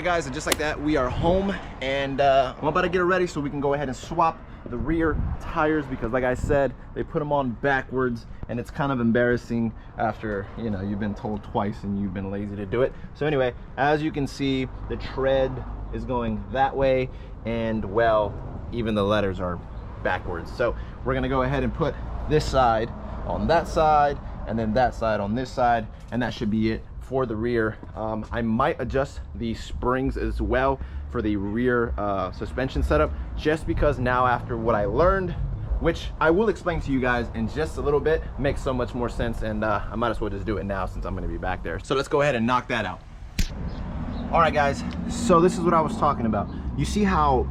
right, guys, and just like that, we are home, and I'm about to get it ready so we can go ahead and swap the rear tires, because like I said, they put them on backwards, and it's kind of embarrassing after, you know, you've been told twice and you've been lazy to do it. So anyway, as you can see, the tread is going that way, and well, even the letters are backwards. So we're gonna go ahead and put this side on that side, and then that side on this side, and that should be it for the rear. I might adjust the springs as well for the rear suspension setup, just because now, after what I learned, which I will explain to you guys in just a little bit, makes so much more sense, and I might as well just do it now since I'm going to be back there. So let's go ahead and knock that out. All right, guys, so this is what I was talking about. You see how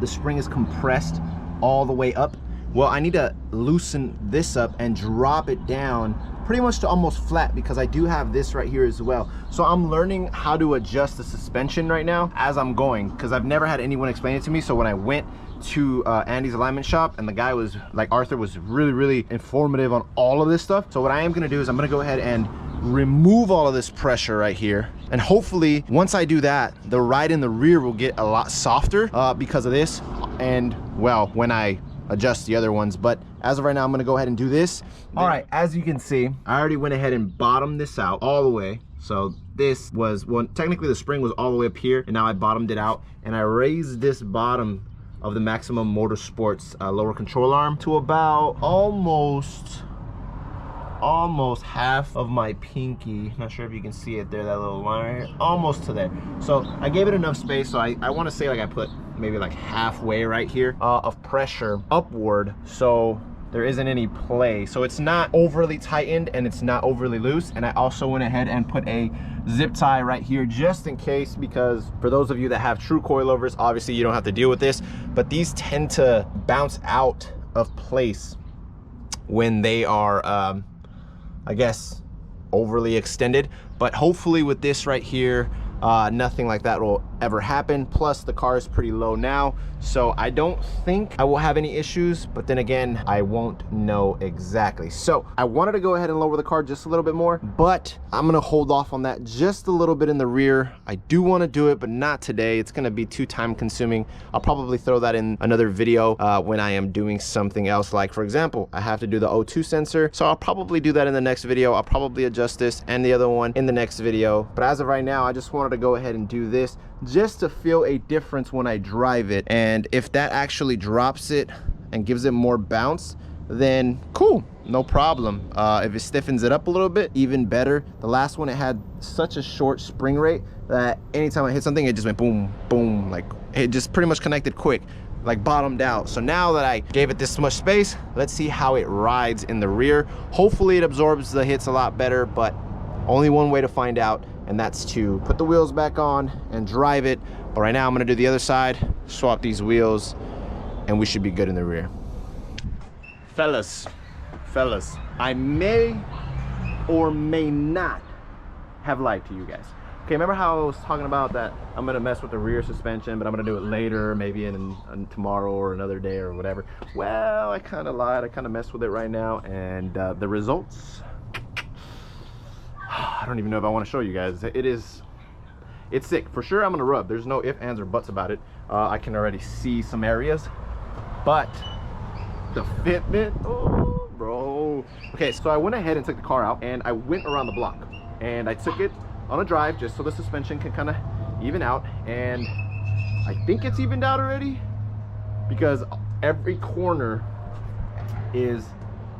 the spring is compressed all the way up? Well, I need to loosen this up and drop it down pretty much to almost flat, because I do have this right here as well. So I'm learning how to adjust the suspension right now as I'm going, because I've never had anyone explain it to me. So when I went to Andy's alignment shop, and the guy was like, Arthur was really informative on all of this stuff. So what I am gonna do is I'm gonna go ahead and remove all of this pressure right here, and hopefully once I do that, the ride in the rear will get a lot softer because of this, and well, when I adjust the other ones. But as of right now, I'm gonna go ahead and do this. All right, as you can see, I already went ahead and bottomed this out all the way. So this was, well, technically the spring was all the way up here, and now I bottomed it out, and I raised this bottom of the Maximum Motorsports lower control arm to about almost half of my pinky. Not sure if you can see it there, that little line right here, almost to there. So I gave it enough space, so I want to say like I put maybe like halfway right here of pressure upward, so there isn't any play, so it's not overly tightened and it's not overly loose. And I also went ahead and put a zip tie right here just in case, because for those of you that have true coilovers, obviously you don't have to deal with this, but these tend to bounce out of place when they are I guess overly extended. But hopefully with this right here, nothing like that will ever happen. Plus the car is pretty low now, so I don't think I will have any issues, but then again, I won't know exactly. So I wanted to go ahead and lower the car just a little bit more, but I'm gonna hold off on that just a little bit in the rear. I do want to do it, but not today. It's gonna be too time consuming. I'll probably throw that in another video when I am doing something else. Like for example, I have to do the O2 sensor, so I'll probably do that in the next video. I'll probably adjust this and the other one in the next video, but as of right now, I just wanted to go ahead and do this just to feel a difference when I drive it. And if that actually drops it and gives it more bounce, then cool, no problem. If it stiffens it up a little bit, even better. The last one, it had such a short spring rate that anytime I hit something, it just went boom, boom, like it just pretty much connected quick, like bottomed out. So now that I gave it this much space, let's see how it rides in the rear. Hopefully it absorbs the hits a lot better, but only one way to find out, and that's to put the wheels back on and drive it. But right now I'm gonna do the other side, swap these wheels, and we should be good in the rear. Fellas, I may or may not have lied to you guys. Okay, remember how I was talking about that I'm gonna mess with the rear suspension, but I'm gonna do it later, maybe in tomorrow or another day or whatever? Well, I kind of lied. I kind of messed with it right now, and the results, I don't even know if I want to show you guys. It's sick. For sure I'm gonna rub. There's no ifs, ands, or buts about it. I can already see some areas, but the fitment, oh bro. Okay, so I went ahead and took the car out, and I went around the block, and I took it on a drive just so the suspension can kind of even out, and I think it's evened out already, because every corner is,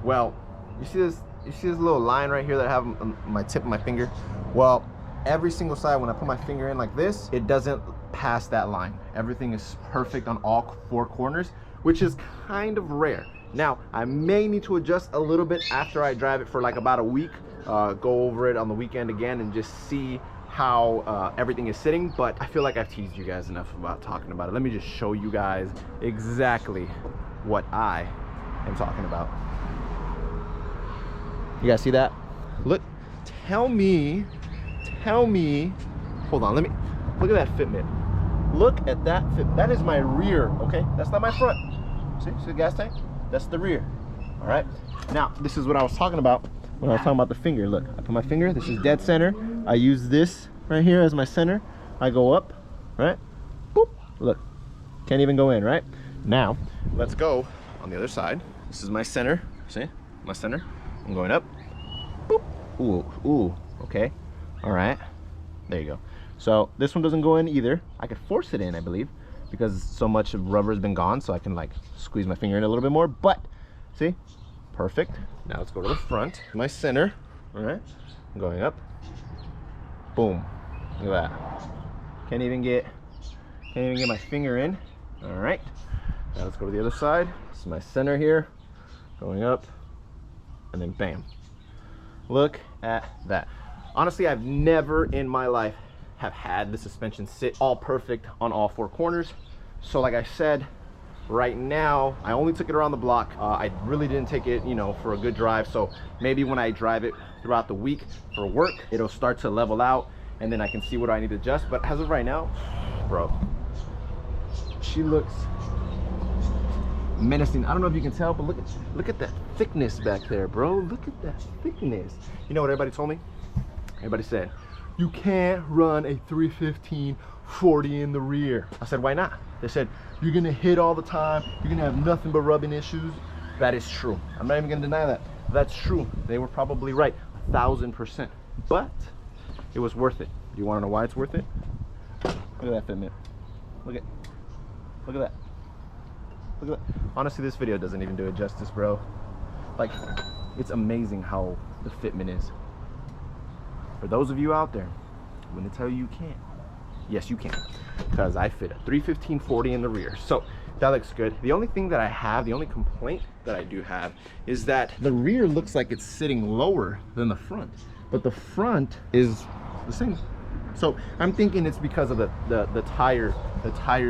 well, you see this little line right here that I have on my tip of my finger? Well, every single side, when I put my finger in like this, it doesn't pass that line. Everything is perfect on all four corners, which is kind of rare. Now, I may need to adjust a little bit after I drive it for like about a week, go over it on the weekend again and just see how everything is sitting, but I feel like I've teased you guys enough about talking about it. Let me just show you guys exactly what I am talking about. You guys see that? Look, tell me, hold on, let me, look at that fitment. Look at that fit. That is my rear, okay? That's not my front. See the gas tank? That's the rear, all right? Now, this is what I was talking about when I was talking about the finger. Look, I put my finger, this is dead center. I use this right here as my center. I go up, right? Boop, look, can't even go in, right? Now, let's go on the other side. This is my center, see, my center. I'm going up, boop, ooh, okay, all right, there you go. So this one doesn't go in either. I could force it in, I believe, because so much of rubber has been gone, so I can like squeeze my finger in a little bit more, but see, perfect. Now let's go to the front, my center, all right, I'm going up, boom, look at that. Can't even get my finger in. All right, now let's go to the other side. This is my center here, going up, and then bam. Look at that. Honestly, I've never in my life have had the suspension sit all perfect on all four corners. So like I said, right now, I only took it around the block. I really didn't take it, you know, for a good drive. So maybe when I drive it throughout the week for work, it'll start to level out, and then I can see what I need to adjust. But as of right now, bro, she looks menacing. I don't know if you can tell, but look at that thickness back there, bro. Look at that thickness. You know what everybody told me? Everybody said, you can't run a 315 40 in the rear. I said, why not? They said, you're gonna hit all the time, you're gonna have nothing but rubbing issues. That is true. I'm not even gonna deny that. That's true. They were probably right, 1000%. But it was worth it. Do you wanna know why it's worth it? Look at that fitment. Look at that. Look at that. Honestly, this video doesn't even do it justice, bro. Like, it's amazing how the fitment is. For those of you out there, I'm gonna tell you you can't. Yes, you can, because I fit a 315 40 in the rear. So that looks good. The only thing that I have, the only complaint that I do have, is that the rear looks like it's sitting lower than the front, but the front is the same. So I'm thinking it's because of the tire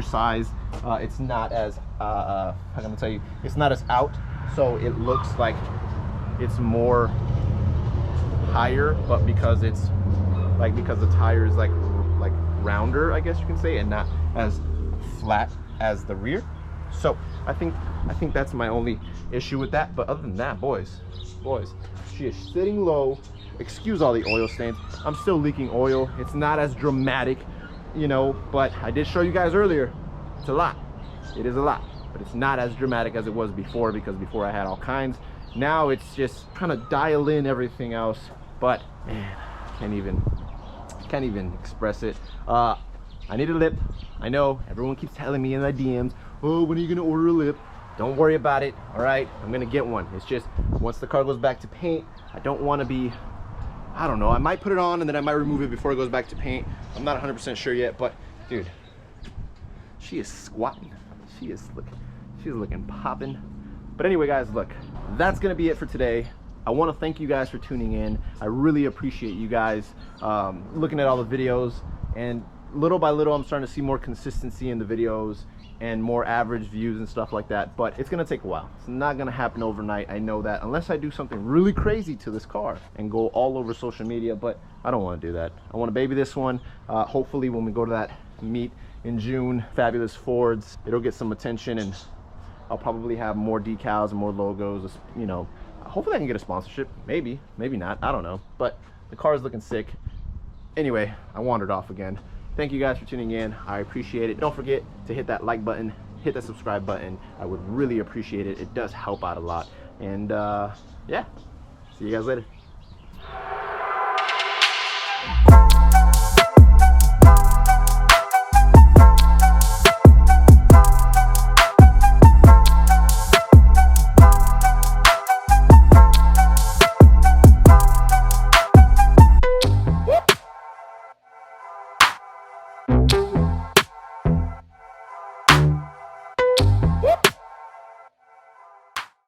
size. It's not as how can I tell you? It's not as out, so it looks like it's more higher, but because the tire is like rounder, I guess you can say, and not as flat as the rear. So I think that's my only issue with that. But other than that, boys, she is sitting low. Excuse all the oil stains. I'm still leaking oil. It's not as dramatic, you know, but I did show you guys earlier, it's a lot. It is a lot, but it's not as dramatic as it was before, because before I had all kinds. Now it's just trying to dial in everything else, but man, can't even express it. I need a lip. I know everyone keeps telling me in the DMs, oh, when are you gonna order a lip? Don't worry about it, all right? I'm gonna get one. It's just once the car goes back to paint, I don't want to be, I don't know, I might put it on and then I might remove it before it goes back to paint. I'm not 100% sure yet, but dude, she is squatting. She's looking popping. But anyway, guys, look, that's gonna be it for today. I want to thank you guys for tuning in. I really appreciate you guys looking at all the videos, and little by little I'm starting to see more consistency in the videos and more average views and stuff like that, but it's gonna take a while. It's not gonna happen overnight, I know that, unless I do something really crazy to this car and go all over social media, but I don't want to do that. I want to baby this one. Hopefully when we go to that meet in June, Fabulous Fords, it'll get some attention, and I'll probably have more decals and more logos, you know. Hopefully I can get a sponsorship, maybe not, I don't know, but the car is looking sick. Anyway, I wandered off again. Thank you guys for tuning in. I appreciate it. Don't forget to hit that like button, hit that subscribe button. I would really appreciate it. It does help out a lot. And yeah, see you guys later.